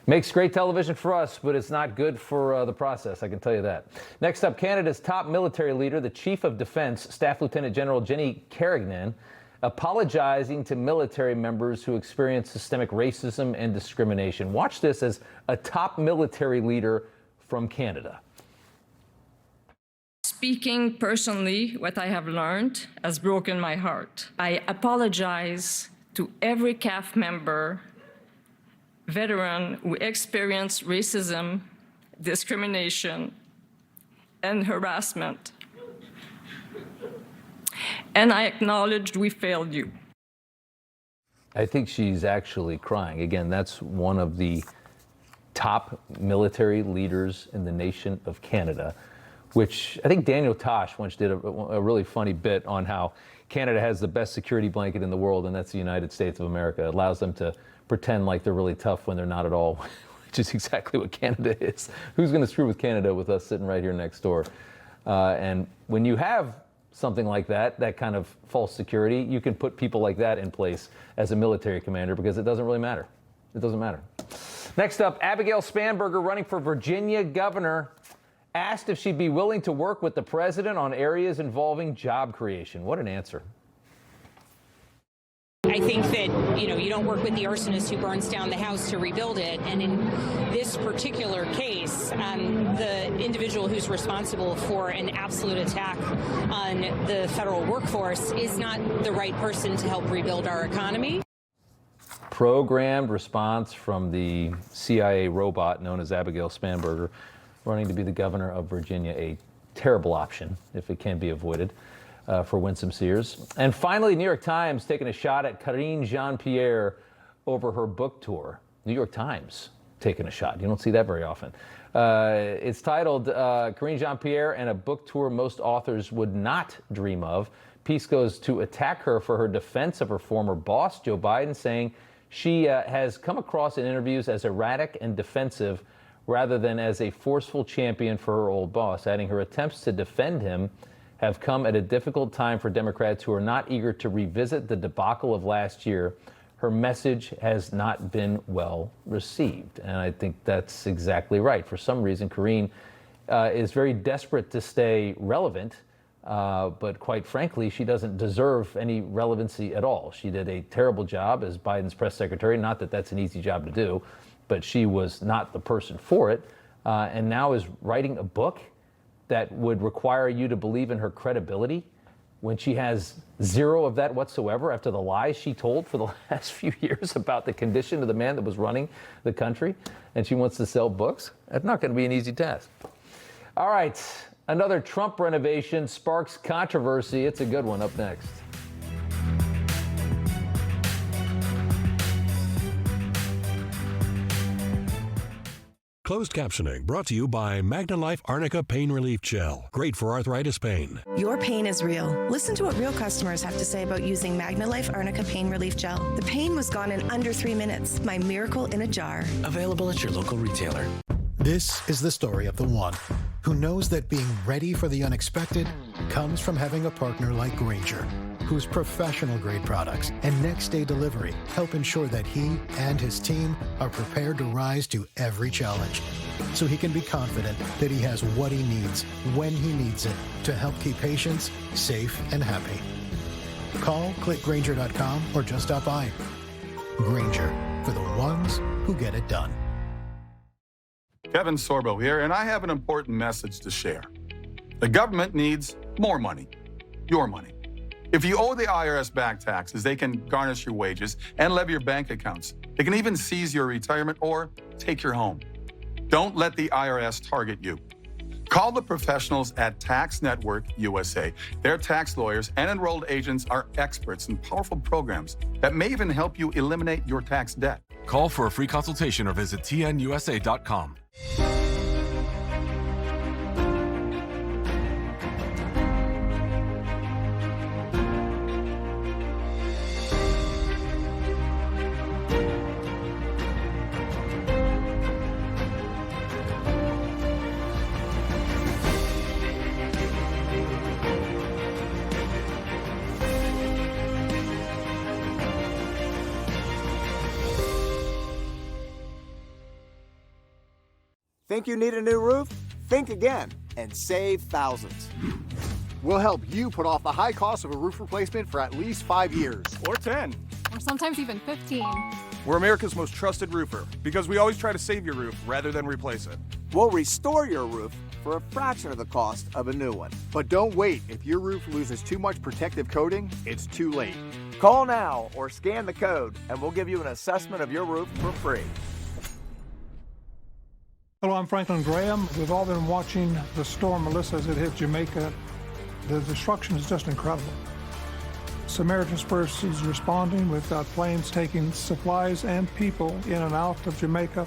Makes great television for us, but it's not good for the process, I can tell you that. Next up, Canada's top military leader, the Chief of Defense, Staff Lieutenant General Jenny Carignan, apologizing to military members who experience systemic racism and discrimination. Watch this as a top military leader from Canada. Speaking personally, what I have learned has broken my heart. I apologize to every CAF member, veteran who experienced racism, discrimination, and harassment. And I acknowledge we failed you. I think she's actually crying. Again, that's one of the top military leaders in the nation of Canada, which I think Daniel Tosh once did a really funny bit on how Canada has the best security blanket in the world, and that's the United States of America. It allows them to pretend like they're really tough when they're not at all, which is exactly what Canada is. Who's going to screw with Canada with us sitting right here next door? And when you have something like that, that kind of false security, you can put people like that in place as a military commander, because it doesn't really matter. It doesn't matter. Next up, Abigail Spanberger, running for Virginia governor, asked if she'd be willing to work with the president on areas involving job creation. What an answer. I think that, you don't work with the arsonist who burns down the house to rebuild it. And in this particular case, the individual who's responsible for an absolute attack on the federal workforce is not the right person to help rebuild our economy. Programmed response from the CIA robot known as Abigail Spanberger, running to be the governor of Virginia, a terrible option if it can be avoided. For Winsome Sears. And finally, New York Times taking a shot at Karine Jean-Pierre over her book tour. New York Times taking a shot. You don't see that very often. It's titled Karine Jean-Pierre and a book tour most authors would not dream of. Piece goes to attack her for her defense of her former boss, Joe Biden, saying she has come across in interviews as erratic and defensive rather than as a forceful champion for her old boss, adding her attempts to defend him have come at a difficult time for Democrats who are not eager to revisit the debacle of last year. Her message has not been well received. And I think that's exactly right. For some reason, Karine is very desperate to stay relevant, but quite frankly, she doesn't deserve any relevancy at all. She did a terrible job as Biden's press secretary. Not that that's an easy job to do, but she was not the person for it, and now is writing a book that would require you to believe in her credibility when she has zero of that whatsoever after the lies she told for the last few years about the condition of the man that was running the country, and she wants to sell books. That's not going to be an easy task. All right, another Trump renovation sparks controversy. It's a good one. Up next. Closed captioning brought to you by MagnaLife Arnica Pain Relief Gel. Great for arthritis pain. Your pain is real. Listen to what real customers have to say about using MagnaLife Arnica Pain Relief Gel. The pain was gone in under 3 minutes. My miracle in a jar. Available at your local retailer. This is the story of the one who knows that being ready for the unexpected comes from having a partner like Grainger, whose professional-grade products and next-day delivery help ensure that he and his team are prepared to rise to every challenge, so he can be confident that he has what he needs when he needs it to help keep patients safe and happy. Call, click Grainger.com, or just stop by. Grainger, for the ones who get it done. Kevin Sorbo here, and I have an important message to share. The government needs more money, your money. If you owe the IRS back taxes, they can garnish your wages and levy your bank accounts. They can even seize your retirement or take your home. Don't let the IRS target you. Call the professionals at Tax Network USA. Their tax lawyers and enrolled agents are experts in powerful programs that may even help you eliminate your tax debt. Call for a free consultation or visit tnusa.com. Think you need a new roof? Think again and save thousands. We'll help you put off the high cost of a roof replacement for at least 5 years. Or 10. Or sometimes even 15. We're America's most trusted roofer because we always try to save your roof rather than replace it. We'll restore your roof for a fraction of the cost of a new one. But don't wait. If your roof loses too much protective coating, it's too late. Call now or scan the code and we'll give you an assessment of your roof for free. Hello, I'm Franklin Graham. We've all been watching the storm Melissa as it hit Jamaica. The destruction is just incredible. Samaritan Purse is responding with planes taking supplies and people in and out of Jamaica.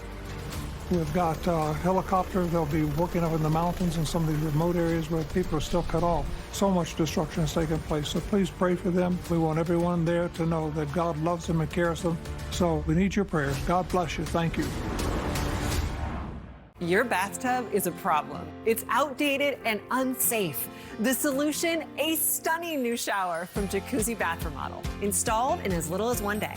We've got helicopters. They'll be working up in the mountains in some of these remote areas where people are still cut off. So much destruction has taken place. So please pray for them. We want everyone there to know that God loves them and cares for them. So we need your prayers. God bless you. Thank you. Your bathtub is a problem. It's outdated and unsafe. The solution, a stunning new shower from Jacuzzi Bath Remodel, installed in as little as 1 day.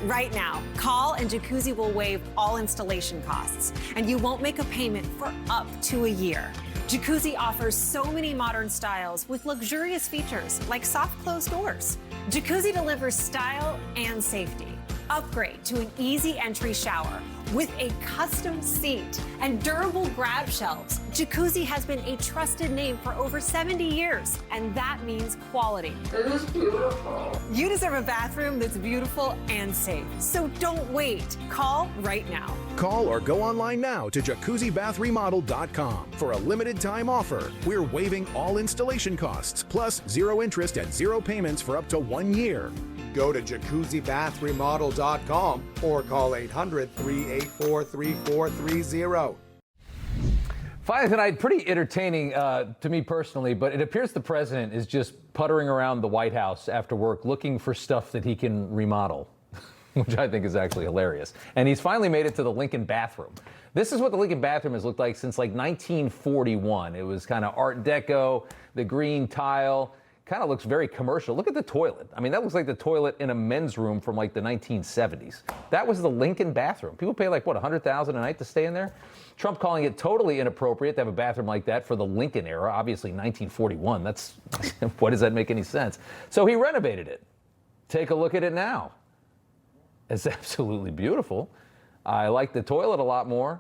Right now, call and Jacuzzi will waive all installation costs, and you won't make a payment for up to a year. Jacuzzi offers so many modern styles with luxurious features like soft closed doors. Jacuzzi delivers style and safety. Upgrade to an easy entry shower with a custom seat and durable grab shelves. Jacuzzi has been a trusted name for over 70 years, and that means quality. It is beautiful. You deserve a bathroom that's beautiful and safe. So don't wait. Call right now. Call or go online now to jacuzzibathremodel.com for a limited time offer. We're waiving all installation costs, plus 0 interest and 0 payments for up to 1 year. Go to jacuzzibathremodel.com or call 800-384-3430. Finally tonight, pretty entertaining to me personally, but it appears the president is just puttering around the White House after work looking for stuff that he can remodel, which I think is actually hilarious. And he's finally made it to the Lincoln bathroom. This is what the Lincoln bathroom has looked like since like 1941. It was kind of Art Deco, the green tile. Kind of looks very commercial. Look at the toilet. I mean, that looks like the toilet in a men's room from like the 1970s. That was the Lincoln bathroom. People pay like, what, $100,000 a night to stay in there? Trump calling it totally inappropriate to have a bathroom like that for the Lincoln era. Obviously, 1941. That's, what does that make any sense? So he renovated it. Take a look at it now. It's absolutely beautiful. I like the toilet a lot more.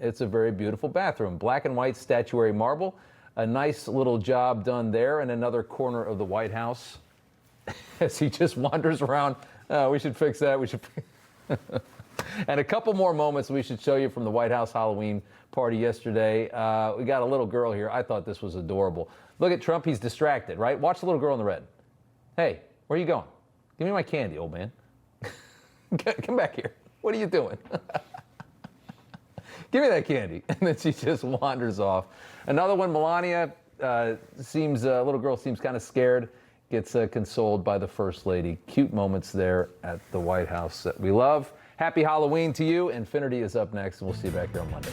It's a very beautiful bathroom. Black and white statuary marble. A nice little job done there in another corner of the White House as he just wanders around. We should fix that. We should. And a couple more moments we should show you from the White House Halloween party yesterday. We got a little girl here. I thought this was adorable. Look at Trump. He's distracted, right? Watch the little girl in the red. Hey, where are you going? Give me my candy, old man. Come back here. What are you doing? Give me that candy. And then she just wanders off. Another one, Melania, little girl seems kind of scared, gets consoled by the First Lady. Cute moments there at the White House that we love. Happy Halloween to you. Infinity is up next, and we'll see you back here on Monday.